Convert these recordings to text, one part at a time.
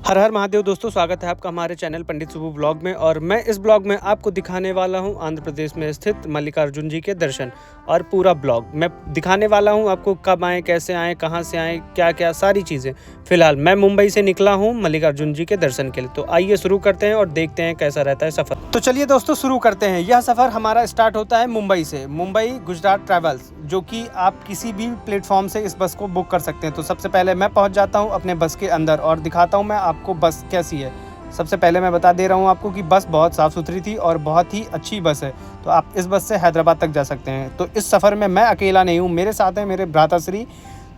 हर हर महादेव दोस्तों, स्वागत है आपका हमारे चैनल पंडित सुबह ब्लॉग में। और मैं इस ब्लॉग में आपको दिखाने वाला हूं आंध्र प्रदेश में स्थित मल्लिकार्जुन जी के दर्शन। और पूरा ब्लॉग मैं दिखाने वाला हूं आपको, कब आए, कैसे आए, कहां से आए, क्या क्या सारी चीज़ें। फिलहाल मैं मुंबई से निकला हूं मल्लिकार्जुन जी के दर्शन के लिए। तो आइए शुरू करते हैं और देखते हैं कैसा रहता है सफ़र। तो चलिए दोस्तों शुरू करते हैं। यह सफ़र हमारा स्टार्ट होता है मुंबई से, मुंबई गुजरात ट्रैवल्स, जो कि आप किसी भी प्लेटफॉर्म से इस बस को बुक कर सकते हैं। तो सबसे पहले मैं पहुंच जाता हूं अपने बस के अंदर और दिखाता हूं मैं आपको बस कैसी है। सबसे पहले मैं बता दे रहा हूं आपको कि बस बहुत साफ़ सुथरी थी और बहुत ही अच्छी बस है। तो आप इस बस से हैदराबाद तक जा सकते हैं। तो इस सफ़र में मैं अकेला नहीं हूं, मेरे साथ हैं मेरे भ्राताश्री,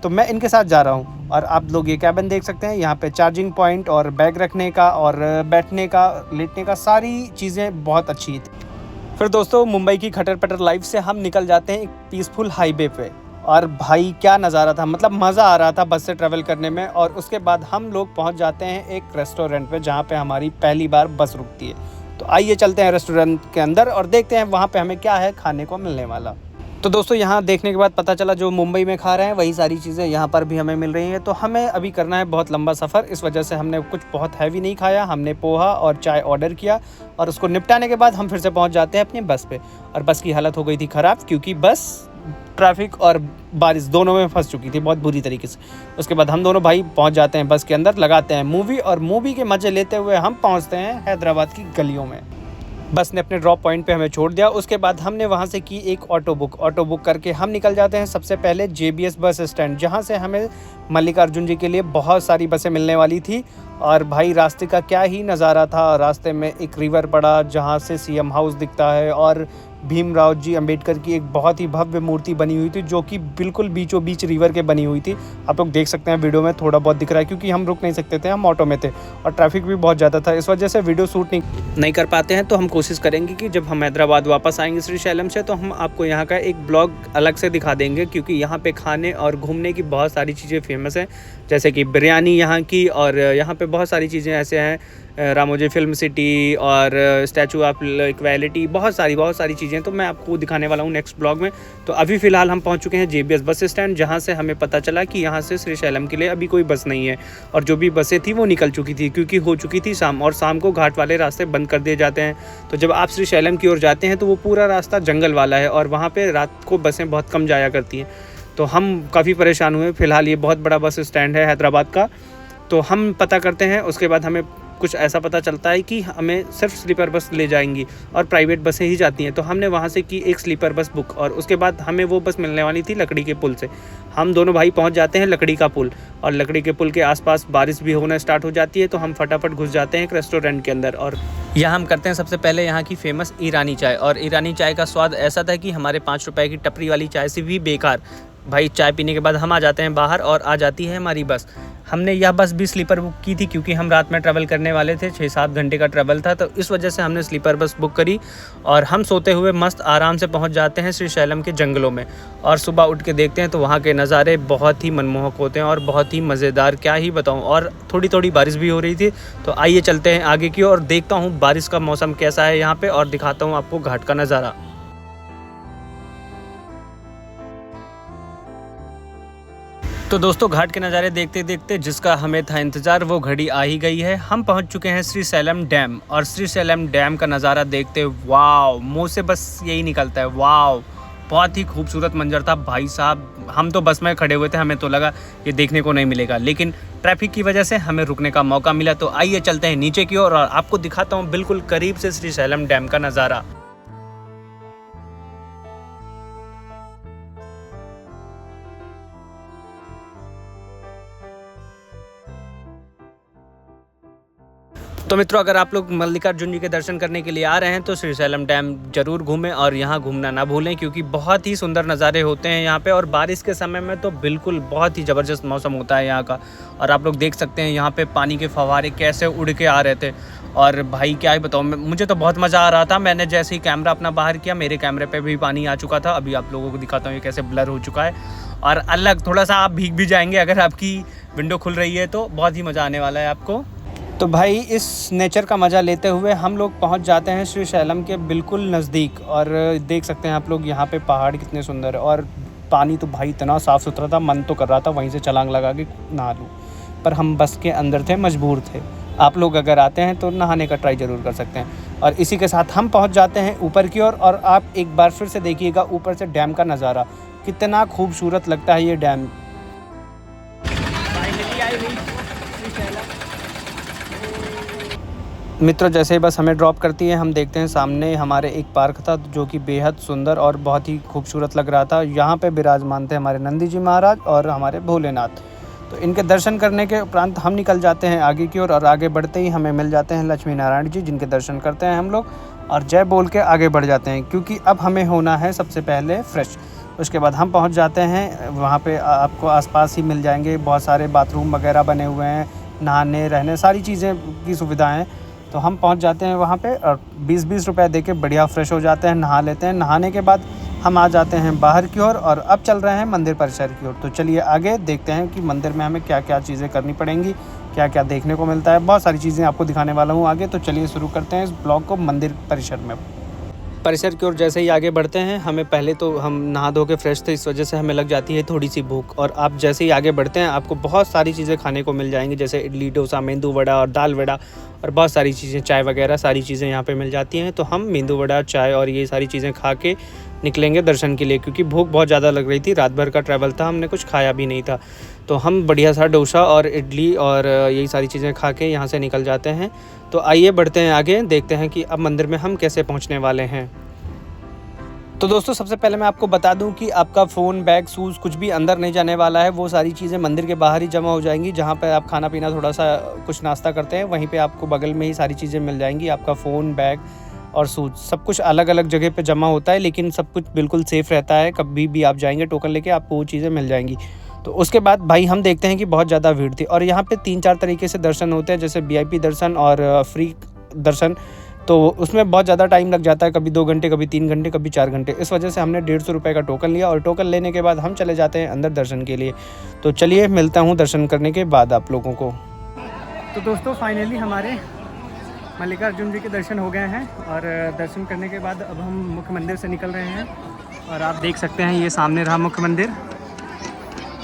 तो मैं इनके साथ जा रहा हूं। और आप लोग ये कैबिन देख सकते हैं, यहाँ पे चार्जिंग पॉइंट और बैग रखने का और बैठने का, लेटने का, सारी चीज़ें बहुत अच्छी थी। फिर दोस्तों मुंबई की खटर पटर लाइफ से हम निकल जाते हैं एक पीसफुल हाईवे पे। और भाई क्या नज़ारा था, मतलब मज़ा आ रहा था बस से ट्रैवल करने में। और उसके बाद हम लोग पहुंच जाते हैं एक रेस्टोरेंट पे, जहां पे हमारी पहली बार बस रुकती है। तो आइए चलते हैं रेस्टोरेंट के अंदर और देखते हैं वहां पे हमें क्या है खाने को मिलने वाला। तो दोस्तों यहाँ देखने के बाद पता चला जो मुंबई में खा रहे हैं वही सारी चीज़ें यहाँ पर भी हमें मिल रही हैं। तो हमें अभी करना है बहुत लंबा सफ़र, इस वजह से हमने कुछ बहुत हैवी नहीं खाया। हमने पोहा और चाय ऑर्डर किया और उसको निपटाने के बाद हम फिर से पहुँच जाते हैं अपनी बस पे। और बस की हालत हो गई थी ख़राब, क्योंकि बस ट्रैफिक और बारिश दोनों में फंस चुकी थी बहुत बुरी तरीके से। उसके बाद हम दोनों भाई पहुंच जाते हैं बस के अंदर, लगाते हैं मूवी और मूवी के मज़े लेते हुए हम पहुंचते हैं हैदराबाद की गलियों में। बस ने अपने ड्रॉप पॉइंट पे हमें छोड़ दिया। उसके बाद हमने वहाँ से की एक ऑटो बुक करके हम निकल जाते हैं सबसे पहले JBS बस स्टैंड, जहाँ से हमें मल्लिकार्जुन जी के लिए बहुत सारी बसें मिलने वाली थी। और भाई रास्ते का क्या ही नज़ारा था। रास्ते में एक रिवर पड़ा जहाँ से CM हाउस दिखता है और भीमराव जी अंबेडकर की एक बहुत ही भव्य मूर्ति बनी हुई थी, जो कि बिल्कुल बीचों बीच रिवर के बनी हुई थी। आप लोग देख सकते हैं वीडियो में थोड़ा बहुत दिख रहा है, क्योंकि हम रुक नहीं सकते थे, हम ऑटो में थे और ट्रैफिक भी बहुत ज़्यादा था, इस वजह से वीडियो शूट नहीं कर पाते हैं। तो हम कोशिश करेंगे कि जब हम हैदराबाद वापस आएंगे श्रीशैलम से, तो हम आपको यहाँ का एक ब्लॉग अलग से दिखा देंगे, क्योंकि यहाँ पे खाने और घूमने की बहुत सारी चीज़ें फेमस हैं, जैसे कि बिरयानी यहाँ की। और यहाँ पे बहुत सारी चीज़ें ऐसे हैं, रामोजी फिल्म सिटी और स्टैचू ऑफ इक्वालिटी, बहुत सारी चीज़ें तो मैं आपको दिखाने वाला हूँ नेक्स्ट ब्लॉग में। तो अभी फ़िलहाल हम पहुँच चुके हैं JBS बस स्टैंड, जहाँ से हमें पता चला कि यहाँ से श्रीशैलम के लिए अभी कोई बस नहीं है। और जो भी बसें थी वो निकल चुकी थी, क्योंकि हो चुकी थी शाम, और शाम को घाट वाले रास्ते बंद कर दिए जाते हैं। तो जब आप श्रीशैलम की ओर जाते हैं तो वो पूरा रास्ता जंगल वाला है और वहाँ पर रात को बसें बहुत कम जाया करती हैं। तो हम काफ़ी परेशान हुए। फ़िलहाल ये बहुत बड़ा बस स्टैंड है हैदराबाद का, तो हम पता करते हैं। उसके बाद हमें कुछ ऐसा पता चलता है कि हमें सिर्फ स्लीपर बस ले जाएंगी और प्राइवेट बसें ही जाती हैं। तो हमने वहाँ से की एक स्लीपर बस बुक, और उसके बाद हमें वो बस मिलने वाली थी लकड़ी के पुल से। हम दोनों भाई पहुँच जाते हैं लकड़ी का पुल, और लकड़ी के पुल के आसपास बारिश भी होना स्टार्ट हो जाती है। तो हम फटाफट घुस जाते हैं एक रेस्टोरेंट के अंदर, और यहाँ हम करते हैं सबसे पहले यहाँ की फेमस ईरानी चाय। और ईरानी चाय का स्वाद ऐसा था कि हमारे 5 रुपए की टपरी वाली चाय से भी बेकार। भाई चाय पीने के बाद हम आ जाते हैं बाहर और आ जाती है हमारी बस। हमने यह बस भी स्लीपर बुक की थी, क्योंकि हम रात में ट्रैवल करने वाले थे, 6-7 घंटे का ट्रैवल था, तो इस वजह से हमने स्लीपर बस बुक करी। और हम सोते हुए मस्त आराम से पहुंच जाते हैं श्रीशैलम के जंगलों में। और सुबह उठ के देखते हैं तो वहाँ के नज़ारे बहुत ही मनमोहक होते हैं और बहुत ही मज़ेदार, क्या ही बताऊँ। और थोड़ी थोड़ी बारिश भी हो रही थी। तो आइए चलते हैं आगे की और देखता हूँ बारिश का मौसम कैसा है यहाँ पर, और दिखाता हूँ आपको घाट का नज़ारा। तो दोस्तों घाट के नज़ारे देखते देखते जिसका हमें था इंतज़ार, वो घड़ी आ ही गई है। हम पहुंच चुके हैं श्रीशैलम डैम, और श्रीशैलम डैम का नज़ारा देखते वाव, मुंह से बस यही निकलता है वाव। बहुत ही खूबसूरत मंजर था भाई साहब। हम तो बस में खड़े हुए थे, हमें तो लगा ये देखने को नहीं मिलेगा, लेकिन ट्रैफिक की वजह से हमें रुकने का मौका मिला। तो आइए चलते हैं नीचे की ओर और आपको दिखाता हूँ बिल्कुल करीब से श्रीशैलम डैम का नज़ारा। तो मित्रों, अगर आप लोग मल्लिकार्जुन जी के दर्शन करने के लिए आ रहे हैं तो श्रीशैलम डैम जरूर घूमें और यहाँ घूमना ना भूलें, क्योंकि बहुत ही सुंदर नज़ारे होते हैं यहाँ पे। और बारिश के समय में तो बिल्कुल बहुत ही ज़बरदस्त मौसम होता है यहाँ का। और आप लोग देख सकते हैं यहाँ पे पानी के फव्वारे कैसे उड़ के आ रहे थे। और भाई क्या ही बताऊँ, मुझे तो बहुत मज़ा आ रहा था। मैंने जैसे ही कैमरा अपना बाहर किया, मेरे कैमरे पर भी पानी आ चुका था। अभी आप लोगों को दिखाता हूँ ये कैसे ब्लर हो चुका है। और अलग थोड़ा सा आप भीग भी जाएंगे अगर आपकी विंडो खुल रही है, तो बहुत ही मज़ा आने वाला है आपको। तो भाई इस नेचर का मज़ा लेते हुए हम लोग पहुंच जाते हैं श्रीशैलम के बिल्कुल नज़दीक। और देख सकते हैं आप लोग यहाँ पे पहाड़ कितने सुंदर है, और पानी तो भाई इतना साफ़ सुथरा था, मन तो कर रहा था वहीं से छलांग लगा के नहा लूँ। पर हम बस के अंदर थे, मजबूर थे। आप लोग अगर आते हैं तो नहाने का ट्राई ज़रूर कर सकते हैं। और इसी के साथ हम पहुंच जाते हैं ऊपर की ओर। और आप एक बार फिर से देखिएगा ऊपर से डैम का नज़ारा, कितना खूबसूरत लगता है ये डैम। मित्रों, जैसे ही बस हमें ड्रॉप करती है, हम देखते हैं सामने हमारे एक पार्क था जो कि बेहद सुंदर और बहुत ही खूबसूरत लग रहा था। यहाँ पे विराजमान थे हमारे नंदी जी महाराज और हमारे भोलेनाथ। तो इनके दर्शन करने के उपरांत हम निकल जाते हैं आगे की ओर। और आगे बढ़ते ही हमें मिल जाते हैं लक्ष्मी नारायण जी, जिनके दर्शन करते हैं हम लोग और जय बोल के आगे बढ़ जाते हैं, क्योंकि अब हमें होना है सबसे पहले फ्रेश। उसके बाद हम पहुँच जाते हैं वहाँ पर। आपको आसपास ही मिल जाएंगे बहुत सारे बाथरूम वगैरह बने हुए हैं, नहाने रहने सारी चीज़ें की सुविधाएँ। तो हम पहुंच जाते हैं वहाँ पे और 20-20 रुपए दे के बढ़िया फ्रेश हो जाते हैं, नहा लेते हैं। नहाने के बाद हम आ जाते हैं बाहर की ओर और अब चल रहे हैं मंदिर परिसर की ओर। तो चलिए आगे देखते हैं कि मंदिर में हमें क्या क्या चीज़ें करनी पड़ेंगी, क्या क्या देखने को मिलता है। बहुत सारी चीज़ें आपको दिखाने वाला हूँ आगे। तो चलिए शुरू करते हैं इस ब्लॉग को मंदिर परिसर में। परिसर की ओर जैसे ही आगे बढ़ते हैं, हमें पहले तो हम नहा धो के फ्रेश थे, इस वजह से हमें लग जाती है थोड़ी सी भूख। और आप जैसे ही आगे बढ़ते हैं आपको बहुत सारी चीज़ें खाने को मिल जाएंगी, जैसे इडली डोसा, मेंदू वड़ा और दाल वड़ा और बहुत सारी चीज़ें, चाय वगैरह सारी चीज़ें यहाँ पे मिल जाती हैं। तो हम मेंदू वड़ा, चाय और ये सारी चीज़ें खा के निकलेंगे दर्शन के लिए, क्योंकि भूख बहुत ज़्यादा लग रही थी। रात भर का ट्रैवल था, हमने कुछ खाया भी नहीं था। तो हम बढ़िया सा डोसा और इडली और यही सारी चीज़ें खा के यहाँ से निकल जाते हैं। तो आइए बढ़ते हैं आगे, देखते हैं कि अब मंदिर में हम कैसे पहुँचने वाले हैं। तो दोस्तों, सबसे पहले मैं आपको बता दूं कि आपका फ़ोन, बैग, शूज़ कुछ भी अंदर नहीं जाने वाला है। वो सारी चीज़ें मंदिर के बाहर ही जमा हो जाएंगी। जहां पे आप खाना पीना थोड़ा सा कुछ नाश्ता करते हैं, वहीं पे आपको बगल में ही सारी चीज़ें मिल जाएंगी। आपका फ़ोन, बैग और शूज़ सब कुछ अलग अलग जगह पे जमा होता है, लेकिन सब कुछ बिल्कुल सेफ़ रहता है। कभी भी आप जाएंगे टोकन लेके, आपको वो चीज़ें मिल जाएंगी। तो उसके बाद भाई हम देखते हैं कि बहुत ज़्यादा भीड़ थी और यहाँ पे 3-4 तरीके से दर्शन होते हैं, जैसे VIP दर्शन और फ्री दर्शन। तो उसमें बहुत ज़्यादा टाइम लग जाता है, कभी 2 घंटे, कभी 3 घंटे, कभी 4 घंटे। इस वजह से हमने 150 रुपये का टोकन लिया और टोकन लेने के बाद हम चले जाते हैं अंदर दर्शन के लिए। तो चलिए मिलता हूँ दर्शन करने के बाद आप लोगों को। तो दोस्तों, फाइनली हमारे मल्लिकार्जुन जी के दर्शन हो गए हैं और दर्शन करने के बाद अब हम मुख्य मंदिर से निकल रहे हैं। और आप देख सकते हैं ये सामने रहा मुख्य मंदिर,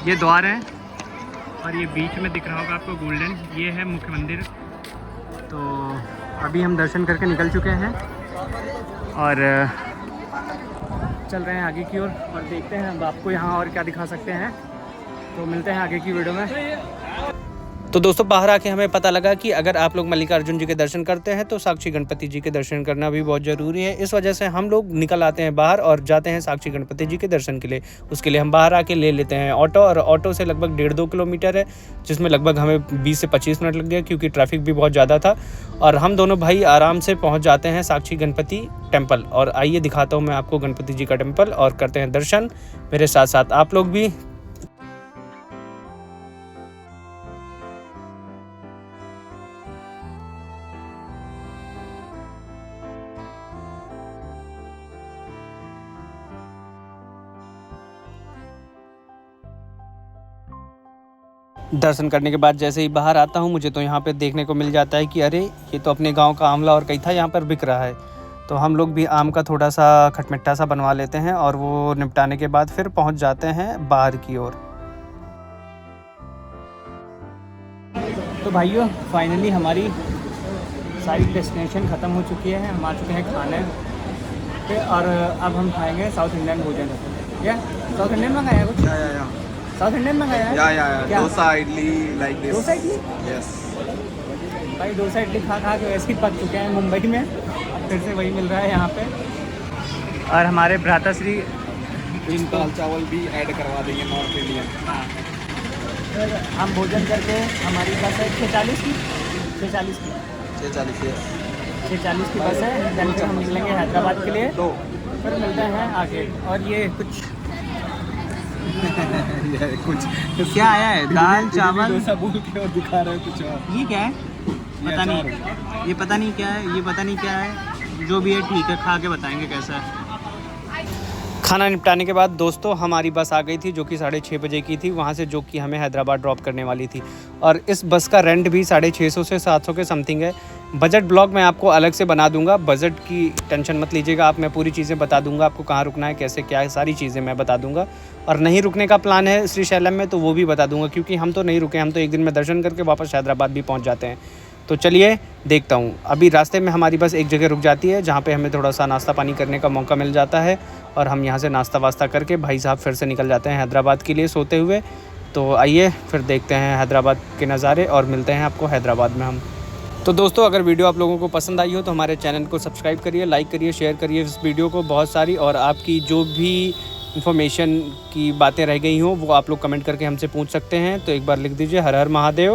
ये द्वार है और ये बीच में दिख रहा होगा आपको गोल्डन, ये है मुख्य मंदिर। तो अभी हम दर्शन करके निकल चुके हैं और चल रहे हैं आगे की ओर और देखते हैं अब आपको यहाँ और क्या दिखा सकते हैं। तो मिलते हैं आगे की वीडियो में। तो दोस्तों, बाहर आके हमें पता लगा कि अगर आप लोग मल्लिकार्जुन जी के दर्शन करते हैं तो साक्षी गणपति जी के दर्शन करना भी बहुत ज़रूरी है। इस वजह से हम लोग निकल आते हैं बाहर और जाते हैं साक्षी गणपति जी के दर्शन के लिए। उसके लिए हम बाहर आके ले लेते हैं ऑटो और ऑटो से लगभग 1.5-2 किलोमीटर है, जिसमें लगभग हमें 20 से 25 मिनट लग गया, क्योंकि ट्रैफिक भी बहुत ज़्यादा था। और हम दोनों भाई आराम से पहुँच जाते हैं साक्षी गणपति टेम्पल। और आइए दिखाता हूँ मैं आपको गणपति जी का टेम्पल और करते हैं दर्शन मेरे साथ साथ आप लोग भी। दर्शन करने के बाद जैसे ही बाहर आता हूँ, मुझे तो यहाँ पे देखने को मिल जाता है कि अरे ये तो अपने गांव का आंवला और कईथा यहाँ पर बिक रहा है। तो हम लोग भी आम का थोड़ा सा खटमिट्ठा सा बनवा लेते हैं और वो निपटाने के बाद फिर पहुँच जाते हैं बाहर की ओर। तो भाइयों, फाइनली हमारी सारी डेस्टिनेशन ख़त्म हो चुकी है। हम आ चुके हैं खाने पे और अब हम खाएँगे साउथ इंडियन भोजन। क्या साउथ इंडियन मंगाया कुछ? साउथ इंडियन मंगाया है? या dosa idli like this. Dosa idli? Yes भाई, डोसा इडली खा खा के वैसे ही पक चुके हैं मुंबई में, फिर से वही मिल रहा है यहाँ पे। और हमारे भ्राताश्री दाल चावल भी ऐड करवा देंगे नॉर्थ इंडियन। हाँ, फिर हम भोजन करके हमारी बस है 6:40 की 6:40 की बस है। जन फिर हम निकलेंगे हैदराबाद के लिए। फिर मिलते हैं आगे। और ये कुछ कुछ क्या आया है? दाल चावल डोसा बोल के और दिखा रहे हैं कुछ और। ये क्या है? पता नहीं, ये पता नहीं क्या है, ये पता नहीं क्या है। जो भी है ठीक है, खा के बताएंगे कैसा है। खाना निपटाने के बाद दोस्तों हमारी बस आ गई थी, जो कि 6:30 बजे की थी, वहाँ से जो कि हमें हैदराबाद ड्रॉप करने वाली थी। और इस बस का रेंट भी 650 से 700 के समथिंग है। बजट ब्लॉग मैं आपको अलग से बना दूंगा, बजट की टेंशन मत लीजिएगा आप, मैं पूरी चीज़ें बता दूंगा आपको, कहाँ रुकना है, कैसे क्या है, सारी चीज़ें मैं बता दूंगा। और नहीं रुकने का प्लान है श्रीशैलम में तो वो भी बता दूंगा, क्योंकि हम तो नहीं रुके, हम तो एक दिन में दर्शन करके वापस हैदराबाद भी पहुँच जाते हैं। तो चलिए देखता हूँ। अभी रास्ते में हमारी बस एक जगह रुक जाती है जहाँ पे हमें थोड़ा सा नाश्ता पानी करने का मौका मिल जाता है, और हम यहाँ से नाश्ता वास्ता करके भाई साहब फिर से निकल जाते हैं हैदराबाद के लिए सोते हुए। तो आइए फिर देखते हैं हैदराबाद के नज़ारे और मिलते हैं आपको हैदराबाद में हम। तो दोस्तों, अगर वीडियो आप लोगों को पसंद आई हो तो हमारे चैनल को सब्सक्राइब करिए, लाइक करिए, शेयर करिए इस वीडियो को बहुत सारी, और आपकी जो भी इन्फॉर्मेशन की बातें रह गई हों वो आप लोग कमेंट करके हमसे पूछ सकते हैं। तो एक बार लिख दीजिए हर हर महादेव।